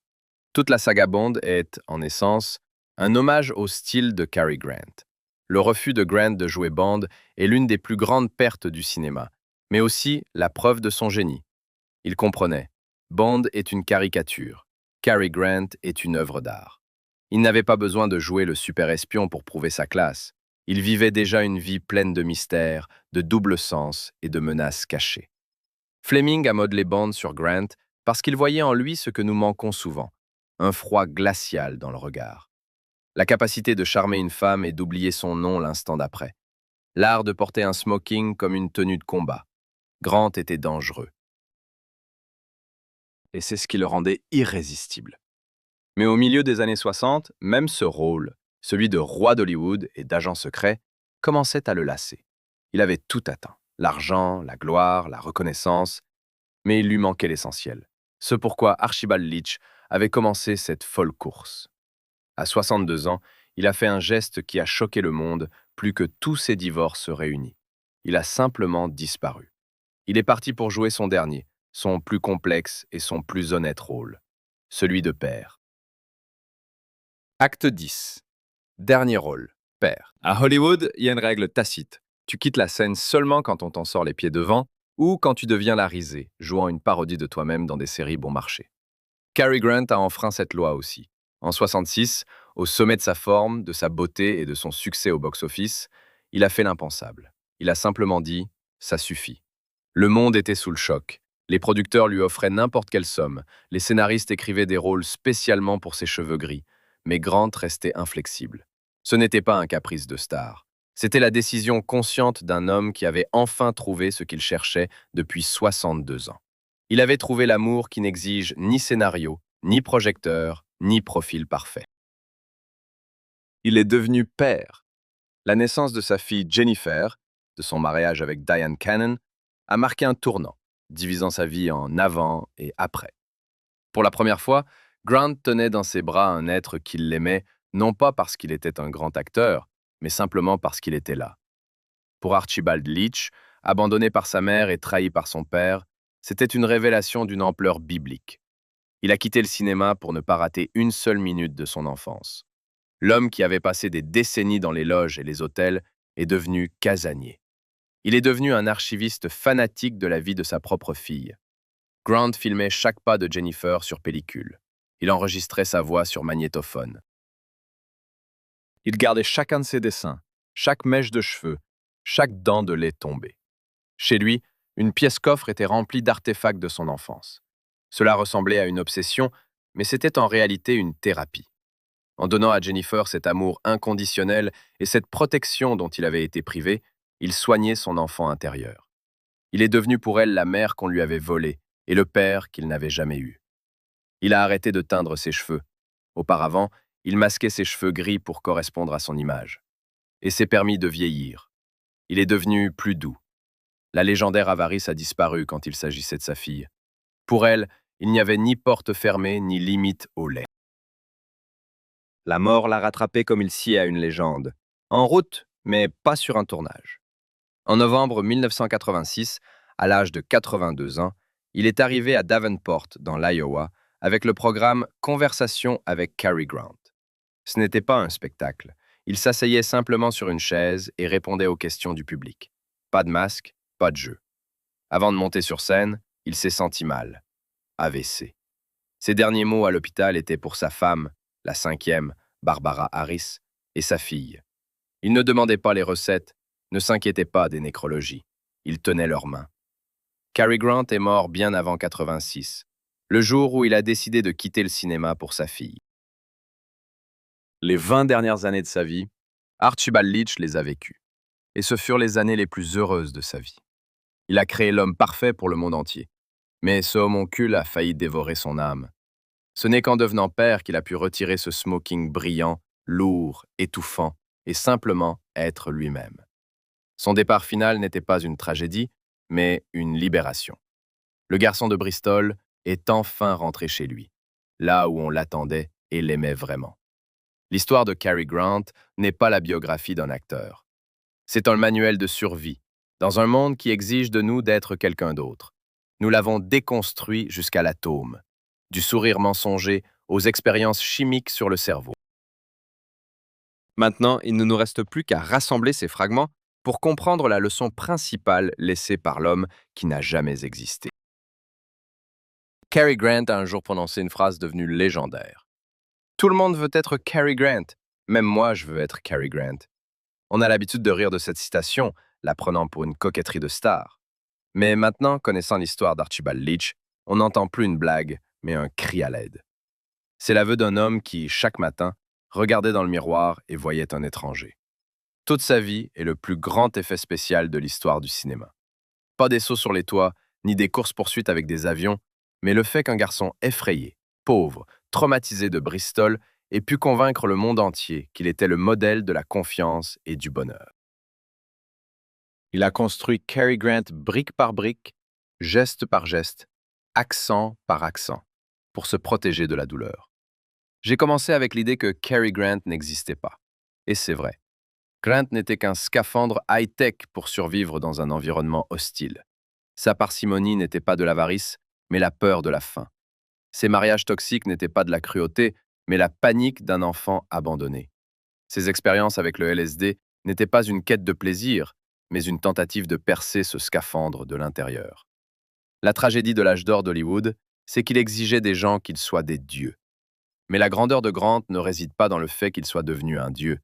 Toute la saga Bond est, en essence, un hommage au style de Cary Grant. Le refus de Grant de jouer Bond est l'une des plus grandes pertes du cinéma, mais aussi la preuve de son génie. Il comprenait. Bond est une caricature. Cary Grant est une œuvre d'art. Il n'avait pas besoin de jouer le super-espion pour prouver sa classe. Il vivait déjà une vie pleine de mystères, de double sens et de menaces cachées. Fleming a modelé Bond sur Grant parce qu'il voyait en lui ce que nous manquons souvent, un froid glacial dans le regard. La capacité de charmer une femme et d'oublier son nom l'instant d'après. L'art de porter un smoking comme une tenue de combat. Grant était dangereux, et c'est ce qui le rendait irrésistible. Mais au milieu des années 60, même ce rôle, celui de roi d'Hollywood et d'agent secret, commençait à le lasser. Il avait tout atteint, l'argent, la gloire, la reconnaissance, mais il lui manquait l'essentiel. Ce pourquoi Archibald Leach avait commencé cette folle course. À 62 ans, il a fait un geste qui a choqué le monde plus que tous ses divorces réunis. Il a simplement disparu. Il est parti pour jouer son dernier, son plus complexe et son plus honnête rôle, celui de père. Acte 10. Dernier rôle, père. À Hollywood, il y a une règle tacite. Tu quittes la scène seulement quand on t'en sort les pieds devant ou quand tu deviens la risée, jouant une parodie de toi-même dans des séries bon marché. Cary Grant a enfreint cette loi aussi. En 66, au sommet de sa forme, de sa beauté et de son succès au box-office, il a fait l'impensable. Il a simplement dit « ça suffit ». Le monde était sous le choc. Les producteurs lui offraient n'importe quelle somme. Les scénaristes écrivaient des rôles spécialement pour ses cheveux gris. Mais Grant restait inflexible. Ce n'était pas un caprice de star. C'était la décision consciente d'un homme qui avait enfin trouvé ce qu'il cherchait depuis 62 ans. Il avait trouvé l'amour qui n'exige ni scénario, ni projecteur, ni profil parfait. Il est devenu père. La naissance de sa fille Jennifer, de son mariage avec Diane Cannon, a marqué un tournant, divisant sa vie en avant et après. Pour la première fois, Grant tenait dans ses bras un être qu'il l'aimait, non pas parce qu'il était un grand acteur, mais simplement parce qu'il était là. Pour Archibald Leach, abandonné par sa mère et trahi par son père, c'était une révélation d'une ampleur biblique. Il a quitté le cinéma pour ne pas rater une seule minute de son enfance. L'homme qui avait passé des décennies dans les loges et les hôtels est devenu casanier. Il est devenu un archiviste fanatique de la vie de sa propre fille. Grant filmait chaque pas de Jennifer sur pellicule. Il enregistrait sa voix sur magnétophone. Il gardait chacun de ses dessins, chaque mèche de cheveux, chaque dent de lait tombée. Chez lui, une pièce coffre était remplie d'artefacts de son enfance. Cela ressemblait à une obsession, mais c'était en réalité une thérapie. En donnant à Jennifer cet amour inconditionnel et cette protection dont il avait été privé, il soignait son enfant intérieur. Il est devenu pour elle la mère qu'on lui avait volée et le père qu'il n'avait jamais eu. Il a arrêté de teindre ses cheveux. Auparavant, il masquait ses cheveux gris pour correspondre à son image. Et s'est permis de vieillir. Il est devenu plus doux. La légendaire avarice a disparu quand il s'agissait de sa fille. Pour elle, il n'y avait ni porte fermée ni limite au lait. La mort l'a rattrapé comme il sied à une légende. En route, mais pas sur un tournage. En novembre 1986, à l'âge de 82 ans, il est arrivé à Davenport, dans l'Iowa, avec le programme Conversation avec Cary Grant. Ce n'était pas un spectacle. Il s'asseyait simplement sur une chaise et répondait aux questions du public. Pas de masque, pas de jeu. Avant de monter sur scène, il s'est senti mal. AVC. Ses derniers mots à l'hôpital étaient pour sa femme, la cinquième, Barbara Harris, et sa fille. Il ne demandait pas les recettes, ne s'inquiétait pas des nécrologies. Il tenait leurs mains. Cary Grant est mort bien avant 86, le jour où il a décidé de quitter le cinéma pour sa fille. Les 20 dernières années de sa vie, Archibald Leach les a vécues. Et ce furent les années les plus heureuses de sa vie. Il a créé l'homme parfait pour le monde entier. Mais ce homoncule a failli dévorer son âme. Ce n'est qu'en devenant père qu'il a pu retirer ce smoking brillant, lourd, étouffant, et simplement être lui-même. Son départ final n'était pas une tragédie, mais une libération. Le garçon de Bristol est enfin rentré chez lui, là où on l'attendait et l'aimait vraiment. L'histoire de Cary Grant n'est pas la biographie d'un acteur. C'est un manuel de survie, dans un monde qui exige de nous d'être quelqu'un d'autre. Nous l'avons déconstruit jusqu'à l'atome, du sourire mensonger aux expériences chimiques sur le cerveau. Maintenant, il ne nous reste plus qu'à rassembler ces fragments pour comprendre la leçon principale laissée par l'homme qui n'a jamais existé. Cary Grant a un jour prononcé une phrase devenue légendaire. Tout le monde veut être Cary Grant. Même moi, je veux être Cary Grant. On a l'habitude de rire de cette citation, la prenant pour une coquetterie de star. Mais maintenant, connaissant l'histoire d'Archibald Leach, on n'entend plus une blague, mais un cri à l'aide. C'est l'aveu d'un homme qui, chaque matin, regardait dans le miroir et voyait un étranger. Toute sa vie est le plus grand effet spécial de l'histoire du cinéma. Pas des sauts sur les toits, ni des courses-poursuites avec des avions, mais le fait qu'un garçon effrayé, pauvre, traumatisé de Bristol ait pu convaincre le monde entier qu'il était le modèle de la confiance et du bonheur. Il a construit Cary Grant brique par brique, geste par geste, accent par accent, pour se protéger de la douleur. J'ai commencé avec l'idée que Cary Grant n'existait pas. Et c'est vrai. Grant n'était qu'un scaphandre high-tech pour survivre dans un environnement hostile. Sa parcimonie n'était pas de l'avarice, mais la peur de la faim. Ses mariages toxiques n'étaient pas de la cruauté, mais la panique d'un enfant abandonné. Ses expériences avec le LSD n'étaient pas une quête de plaisir, mais une tentative de percer ce scaphandre de l'intérieur. La tragédie de l'âge d'or d'Hollywood, c'est qu'il exigeait des gens qu'ils soient des dieux. Mais la grandeur de Grant ne réside pas dans le fait qu'il soit devenu un dieu,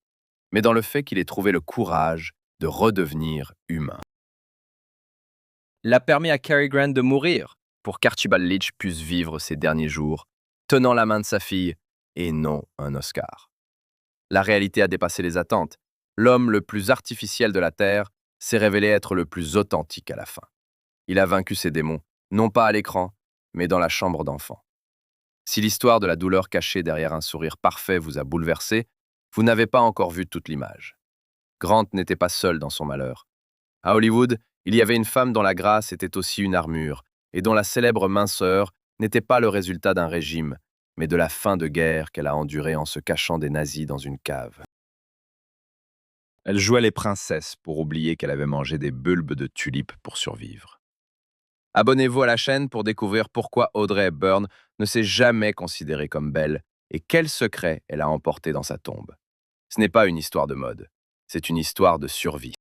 mais dans le fait qu'il ait trouvé le courage de redevenir humain. Il a permis à Cary Grant de mourir pour qu'Archibald Leach puisse vivre ses derniers jours, tenant la main de sa fille et non un Oscar. La réalité a dépassé les attentes. L'homme le plus artificiel de la Terre s'est révélé être le plus authentique à la fin. Il a vaincu ses démons, non pas à l'écran, mais dans la chambre d'enfant. Si l'histoire de la douleur cachée derrière un sourire parfait vous a bouleversé, vous n'avez pas encore vu toute l'image. Grant n'était pas seul dans son malheur. À Hollywood, il y avait une femme dont la grâce était aussi une armure, et dont la célèbre minceur n'était pas le résultat d'un régime, mais de la fin de guerre qu'elle a endurée en se cachant des nazis dans une cave. Elle jouait les princesses pour oublier qu'elle avait mangé des bulbes de tulipes pour survivre. Abonnez-vous à la chaîne pour découvrir pourquoi Audrey Hepburn ne s'est jamais considérée comme belle et quels secrets elle a emportés dans sa tombe. Ce n'est pas une histoire de mode, c'est une histoire de survie.